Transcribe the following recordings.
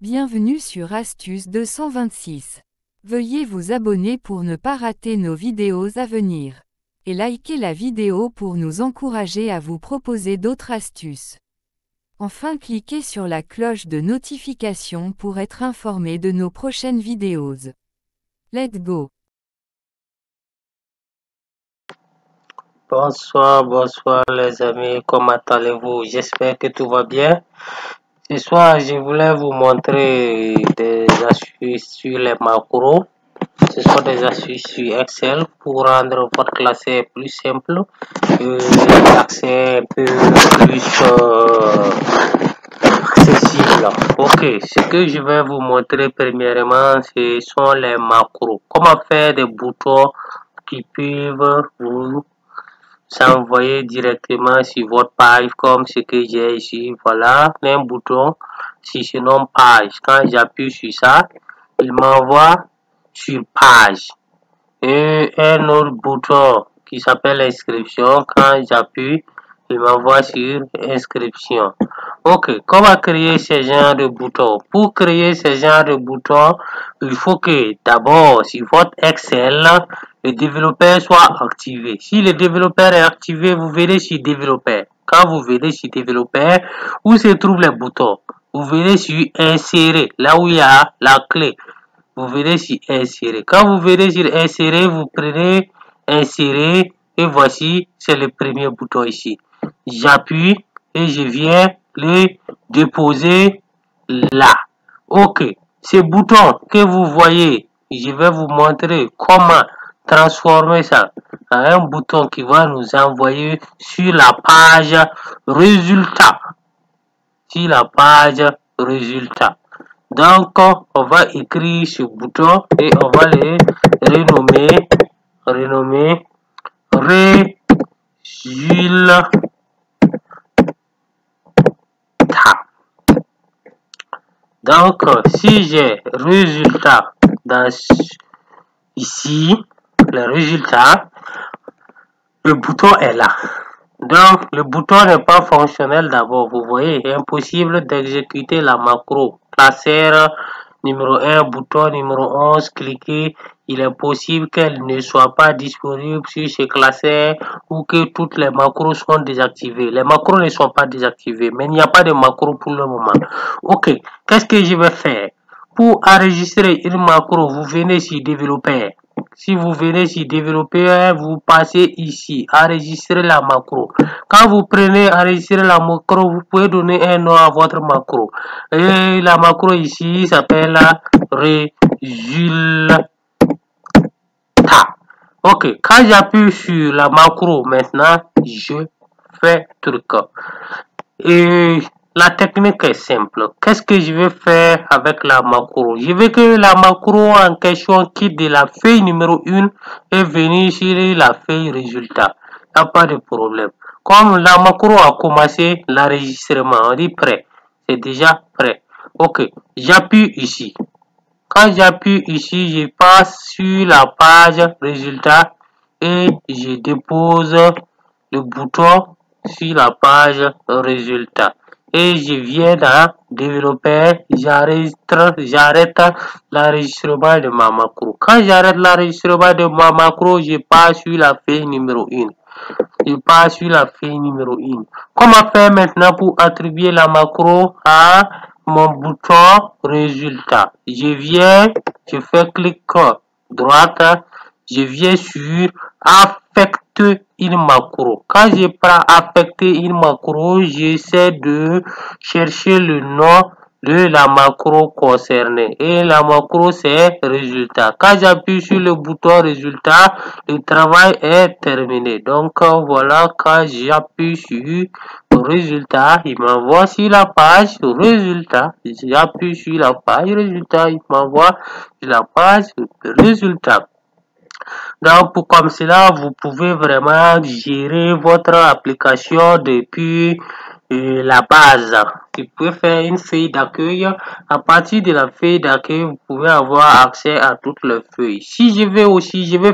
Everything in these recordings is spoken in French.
Bienvenue sur Astuce 226. Veuillez vous abonner pour ne pas rater nos vidéos à venir. Et likez la vidéo pour nous encourager à vous proposer d'autres astuces. Enfin, cliquez sur la cloche de notification pour être informé de nos prochaines vidéos. Let's go! Bonsoir les amis, comment allez-vous? J'espère que tout va bien. Ce soir, je voulais vous montrer des astuces sur les macros. Ce sont des astuces sur Excel pour rendre votre classé plus simple et l'accès un peu plus accessible. Ok, ce que je vais vous montrer premièrement, ce sont les macros. Comment faire des boutons qui peuvent vous s'envoyer directement sur votre page comme ce que j'ai ici. Voilà un bouton qui se nomme page. Quand j'appuie sur ça, il m'envoie sur page. Et un autre bouton qui s'appelle inscription. Quand j'appuie, il m'envoie sur inscription. Ok, comment créer ce genre de bouton? Pour créer ce genre de bouton, il faut que d'abord sur votre Excel, le développeur soit activé. Si le développeur est activé, vous verrez sur développeur. Quand vous verrez sur développeur, où se trouvent les boutons? Vous verrez sur insérer, là où il y a la clé. Vous verrez sur insérer. Quand vous verrez sur insérer, vous prenez insérer et voici, c'est le premier bouton ici. J'appuie et je viens le déposer là. Ok, ce bouton que vous voyez, je vais vous montrer comment transformer ça en un bouton qui va nous envoyer sur la page résultat. Sur la page résultat. Donc, on va écrire ce bouton et on va le renommer résultat. Donc, si j'ai résultat dans ici, le résultat, le bouton est là. Donc, le bouton n'est pas fonctionnel d'abord. Vous voyez, impossible d'exécuter la macro. Classeur numéro 1, bouton numéro 11, cliquez. Il est possible qu'elle ne soit pas disponible sur ce classeur ou que toutes les macros sont désactivées. Les macros ne sont pas désactivées, mais il n'y a pas de macro pour le moment. Ok, qu'est-ce que je vais faire? Pour enregistrer une macro, vous venez sur développer. Si vous venez sur développer, vous passez ici, enregistrer la macro. Quand vous prenez enregistrer la macro, vous pouvez donner un nom à votre macro. Et la macro ici s'appelle résultat. Ok, quand j'appuie sur la macro, maintenant, je fais truc. Et la technique est simple. Qu'est-ce que je vais faire avec la macro? Je veux que la macro en question quitte de la feuille numéro 1 et venir sur la feuille résultat. Il n'y a pas de problème. Comme la macro a commencé l'enregistrement, on dit prêt. C'est déjà prêt. Ok, j'appuie ici. Quand j'appuie ici, je passe sur la page résultat et je dépose le bouton sur la page résultat. Et je viens dans développer, j'arrête l'enregistrement de ma macro. Quand j'arrête l'enregistrement de ma macro, je passe sur la feuille numéro 1. Je passe sur la feuille numéro 1. Comment faire maintenant pour attribuer la macro à mon bouton résultat? Je viens, je fais clic droite, je viens sur affecter une macro. Quand je prends affecter une macro, j'essaie de chercher le nom de la macro concernée. Et la macro, c'est résultat. Quand j'appuie sur le bouton résultat, le travail est terminé. Donc, voilà, quand j'appuie sur résultat, il m'envoie sur la page résultat. J'appuie sur la page résultat, il m'envoie sur la page résultat. Donc, comme cela, vous pouvez vraiment gérer votre application depuis la base. Tu peux faire une feuille d'accueil. À partir de la feuille d'accueil, vous pouvez avoir accès à toutes les feuilles. Si je veux aussi, je peux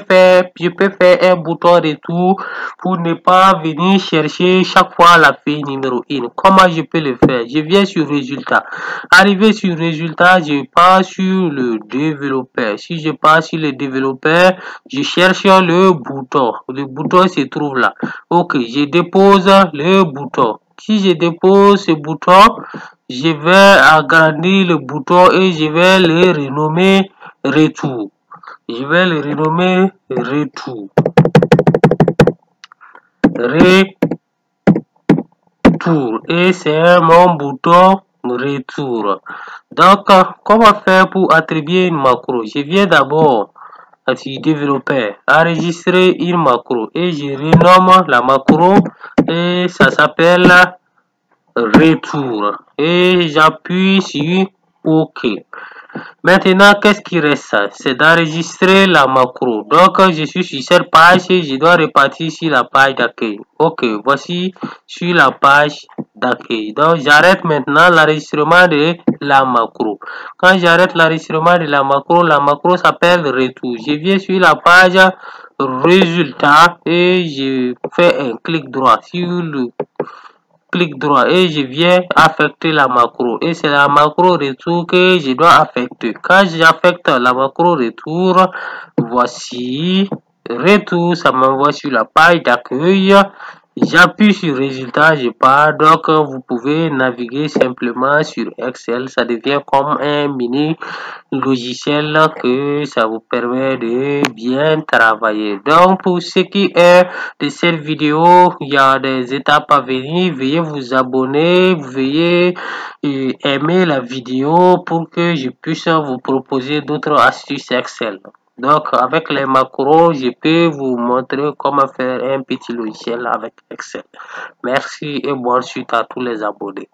faire un bouton retour pour ne pas venir chercher chaque fois la feuille numéro 1. Comment je peux le faire? Je viens sur résultat. Arrivé sur résultat, je pars sur le développeur. Si je pars sur le développeur, je cherche le bouton. Le bouton se trouve là. Ok, je dépose le bouton. Si je dépose ce bouton, je vais agrandir le bouton et je vais le renommer retour. Je vais le renommer retour. Retour. Et c'est mon bouton retour. Donc, comment faire pour attribuer une macro? Je viens d'abord du développeur, enregistrer une macro et je renomme la macro et ça s'appelle retour et j'appuie sur OK. Maintenant, qu'est-ce qui reste? C'est d'enregistrer la macro. Donc, je suis sur cette page et je dois repartir sur la page d'accueil. Ok, voici sur la page d'accueil. Donc, j'arrête maintenant l'enregistrement de la macro. Quand j'arrête l'enregistrement de la macro s'appelle retour. Je viens sur la page résultat et je fais un clic droit sur le clic droit et je viens affecter la macro et c'est la macro retour que je dois affecter. Quand j'affecte la macro retour, voici retour, ça m'envoie sur la page d'accueil. J'appuie sur résultat, je pars. Donc vous pouvez naviguer simplement sur Excel, ça devient comme un mini logiciel que ça vous permet de bien travailler. Donc pour ce qui est de cette vidéo, il y a des étapes à venir. Veuillez vous abonner, veuillez aimer la vidéo pour que je puisse vous proposer d'autres astuces Excel. Donc avec les macros, je peux vous montrer comment faire un petit logiciel avec Excel. Merci et bonne suite à tous les abonnés.